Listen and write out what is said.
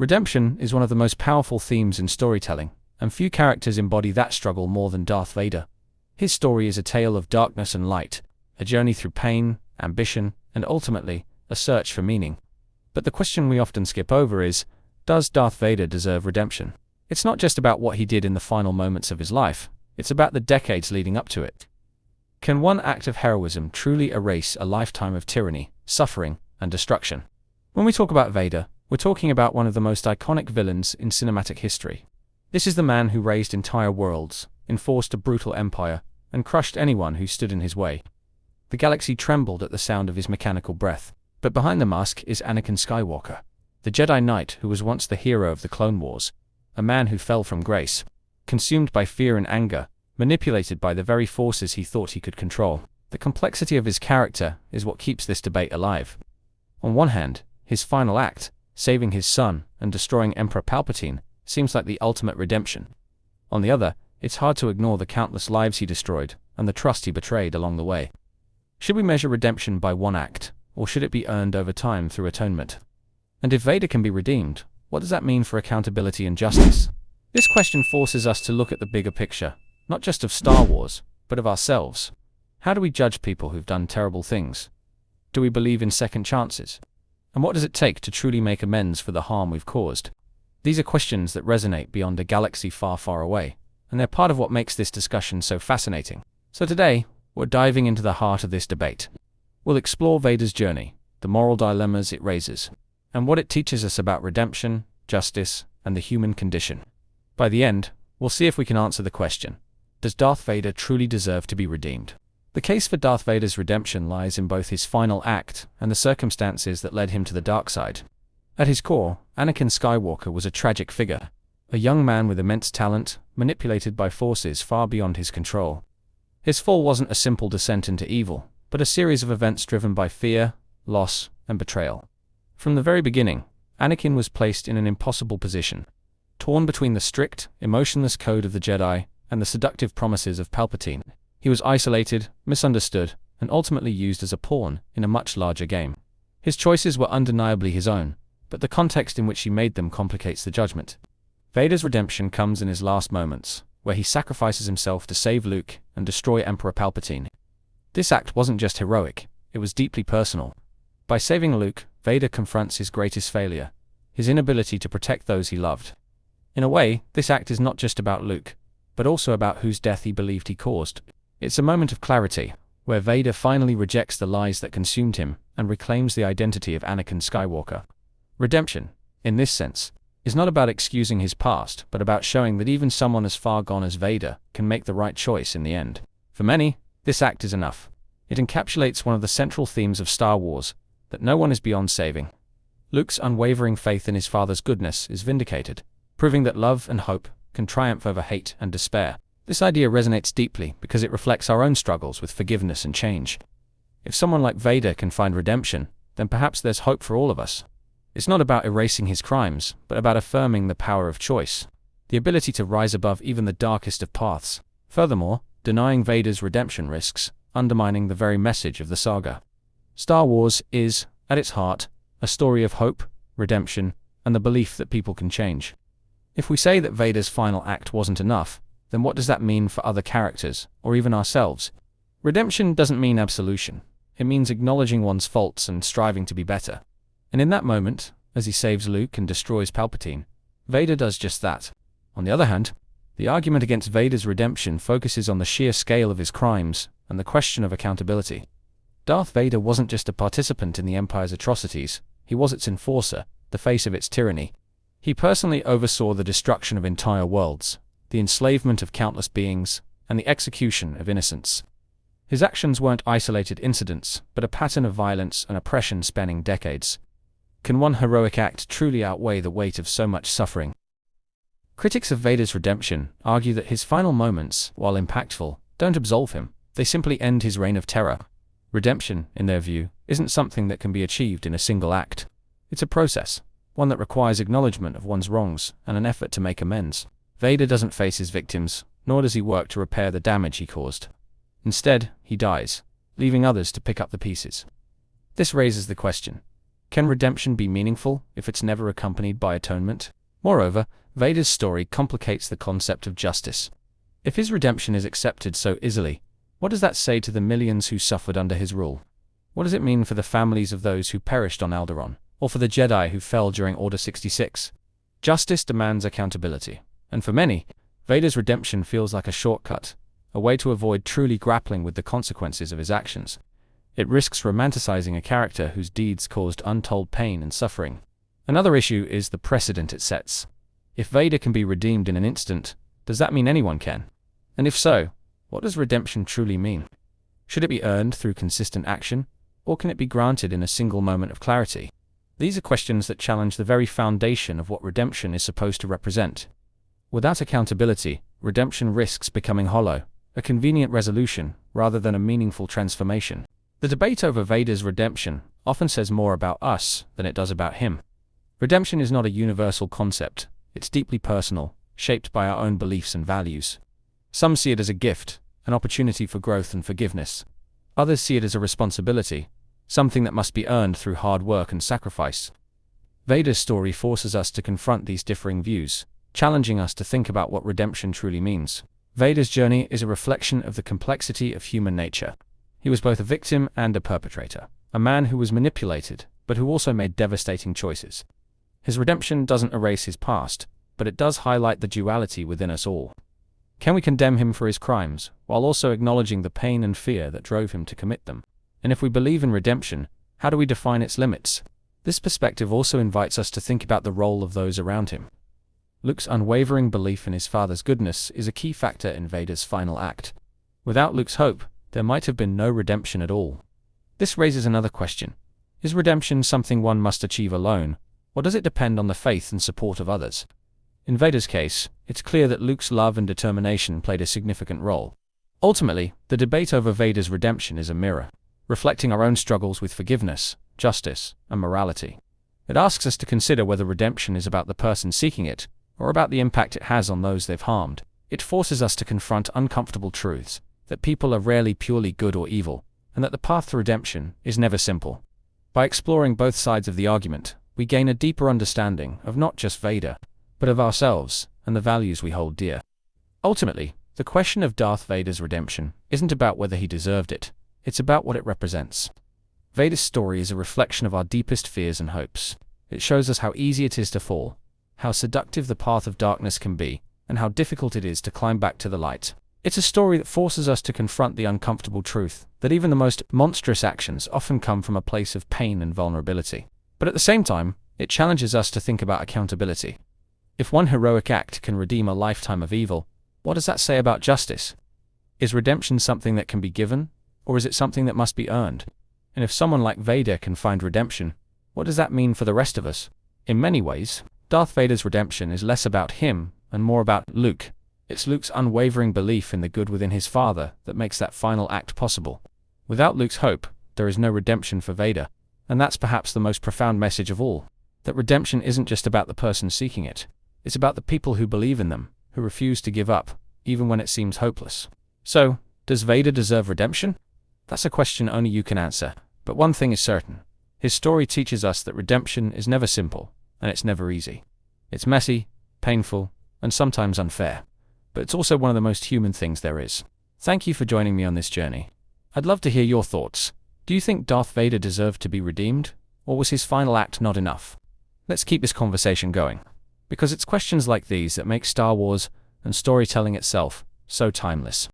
Redemption is one of the most powerful themes in storytelling, and few characters embody that struggle more than Darth Vader. His story is a tale of darkness and light, a journey through pain, ambition, and ultimately, a search for meaning. But the question we often skip over is, does Darth Vader deserve redemption? It's not just about what he did in the final moments of his life, it's about the decades leading up to it. Can one act of heroism truly erase a lifetime of tyranny, suffering, and destruction? When we talk about Vader, we're talking about one of the most iconic villains in cinematic history. This is the man who raised entire worlds, enforced a brutal empire, and crushed anyone who stood in his way. The galaxy trembled at the sound of his mechanical breath. But behind the mask is Anakin Skywalker, the Jedi Knight who was once the hero of the Clone Wars, a man who fell from grace, consumed by fear and anger, manipulated by the very forces he thought he could control. The complexity of his character is what keeps this debate alive. On one hand, his final act, saving his son and destroying Emperor Palpatine, seems like the ultimate redemption. On the other, it's hard to ignore the countless lives he destroyed and the trust he betrayed along the way. Should we measure redemption by one act, or should it be earned over time through atonement? And if Vader can be redeemed, what does that mean for accountability and justice? This question forces us to look at the bigger picture, not just of Star Wars, but of ourselves. How do we judge people who've done terrible things? Do we believe in second chances? And what does it take to truly make amends for the harm we've caused? These are questions that resonate beyond a galaxy far, far away, and they're part of what makes this discussion so fascinating. So today, we're diving into the heart of this debate. We'll explore Vader's journey, the moral dilemmas it raises, and what it teaches us about redemption, justice, and the human condition. By the end, we'll see if we can answer the question, does Darth Vader truly deserve to be redeemed? The case for Darth Vader's redemption lies in both his final act and the circumstances that led him to the dark side. At his core, Anakin Skywalker was a tragic figure, a young man with immense talent, manipulated by forces far beyond his control. His fall wasn't a simple descent into evil, but a series of events driven by fear, loss, and betrayal. From the very beginning, Anakin was placed in an impossible position, torn between the strict, emotionless code of the Jedi and the seductive promises of Palpatine. He was isolated, misunderstood, and ultimately used as a pawn in a much larger game. His choices were undeniably his own, but the context in which he made them complicates the judgment. Vader's redemption comes in his last moments, where he sacrifices himself to save Luke and destroy Emperor Palpatine. This act wasn't just heroic, it was deeply personal. By saving Luke, Vader confronts his greatest failure, his inability to protect those he loved. In a way, this act is not just about Luke, but also about whose death he believed he caused. It's a moment of clarity, where Vader finally rejects the lies that consumed him and reclaims the identity of Anakin Skywalker. Redemption, in this sense, is not about excusing his past, but about showing that even someone as far gone as Vader can make the right choice in the end. For many, this act is enough. It encapsulates one of the central themes of Star Wars, that no one is beyond saving. Luke's unwavering faith in his father's goodness is vindicated, proving that love and hope can triumph over hate and despair. This idea resonates deeply because it reflects our own struggles with forgiveness and change. If someone like Vader can find redemption, then perhaps there's hope for all of us. It's not about erasing his crimes, but about affirming the power of choice, the ability to rise above even the darkest of paths. Furthermore, denying Vader's redemption risks undermining the very message of the saga. Star Wars is, at its heart, a story of hope, redemption, and the belief that people can change. If we say that Vader's final act wasn't enough, then what does that mean for other characters, or even ourselves? Redemption doesn't mean absolution. It means acknowledging one's faults and striving to be better. And in that moment, as he saves Luke and destroys Palpatine, Vader does just that. On the other hand, the argument against Vader's redemption focuses on the sheer scale of his crimes and the question of accountability. Darth Vader wasn't just a participant in the Empire's atrocities, he was its enforcer, the face of its tyranny. He personally oversaw the destruction of entire worlds, the enslavement of countless beings, and the execution of innocents. His actions weren't isolated incidents, but a pattern of violence and oppression spanning decades. Can one heroic act truly outweigh the weight of so much suffering? Critics of Vader's redemption argue that his final moments, while impactful, don't absolve him, they simply end his reign of terror. Redemption, in their view, isn't something that can be achieved in a single act. It's a process, one that requires acknowledgement of one's wrongs and an effort to make amends. Vader doesn't face his victims, nor does he work to repair the damage he caused. Instead, he dies, leaving others to pick up the pieces. This raises the question, Can redemption be meaningful if it's never accompanied by atonement? Moreover, Vader's story complicates the concept of justice. If his redemption is accepted so easily, what does that say to the millions who suffered under his rule? What does it mean for the families of those who perished on Alderaan, or for the Jedi who fell during Order 66? Justice demands accountability, and for many, Vader's redemption feels like a shortcut, a way to avoid truly grappling with the consequences of his actions. It risks romanticizing a character whose deeds caused untold pain and suffering. Another issue is the precedent it sets. If Vader can be redeemed in an instant, does that mean anyone can? And if so, what does redemption truly mean? Should it be earned through consistent action, or can it be granted in a single moment of clarity? These are questions that challenge the very foundation of what redemption is supposed to represent. Without accountability, redemption risks becoming hollow, a convenient resolution rather than a meaningful transformation. The debate over Vader's redemption often says more about us than it does about him. Redemption is not a universal concept, it's deeply personal, shaped by our own beliefs and values. Some see it as a gift, an opportunity for growth and forgiveness. Others see it as a responsibility, something that must be earned through hard work and sacrifice. Vader's story forces us to confront these differing views, challenging us to think about what redemption truly means. Vader's journey is a reflection of the complexity of human nature. He was both a victim and a perpetrator, a man who was manipulated, but who also made devastating choices. His redemption doesn't erase his past, but it does highlight the duality within us all. Can we condemn him for his crimes, while also acknowledging the pain and fear that drove him to commit them? And if we believe in redemption, how do we define its limits? This perspective also invites us to think about the role of those around him. Luke's unwavering belief in his father's goodness is a key factor in Vader's final act. Without Luke's hope, there might have been no redemption at all. This raises another question. Is redemption something one must achieve alone, or does it depend on the faith and support of others? In Vader's case, it's clear that Luke's love and determination played a significant role. Ultimately, the debate over Vader's redemption is a mirror, reflecting our own struggles with forgiveness, justice, and morality. It asks us to consider whether redemption is about the person seeking it, or about the impact it has on those they've harmed. It forces us to confront uncomfortable truths, that people are rarely purely good or evil, and that the path to redemption is never simple. By exploring both sides of the argument, we gain a deeper understanding of not just Vader, but of ourselves and the values we hold dear. Ultimately, the question of Darth Vader's redemption isn't about whether he deserved it, it's about what it represents. Vader's story is a reflection of our deepest fears and hopes. It shows us how easy it is to fall, how seductive the path of darkness can be, and how difficult it is to climb back to the light. It's a story that forces us to confront the uncomfortable truth that even the most monstrous actions often come from a place of pain and vulnerability. But at the same time, it challenges us to think about accountability. If one heroic act can redeem a lifetime of evil, what does that say about justice? Is redemption something that can be given, or is it something that must be earned? And if someone like Vader can find redemption, what does that mean for the rest of us? In many ways, Darth Vader's redemption is less about him and more about Luke. It's Luke's unwavering belief in the good within his father that makes that final act possible. Without Luke's hope, there is no redemption for Vader, and that's perhaps the most profound message of all, that redemption isn't just about the person seeking it. It's about the people who believe in them, who refuse to give up, even when it seems hopeless. So, does Vader deserve redemption? That's a question only you can answer, but one thing is certain. His story teaches us that redemption is never simple, and it's never easy. It's messy, painful, and sometimes unfair. But it's also one of the most human things there is. Thank you for joining me on this journey. I'd love to hear your thoughts. Do you think Darth Vader deserved to be redeemed, or was his final act not enough? Let's keep this conversation going, because it's questions like these that make Star Wars and storytelling itself so timeless.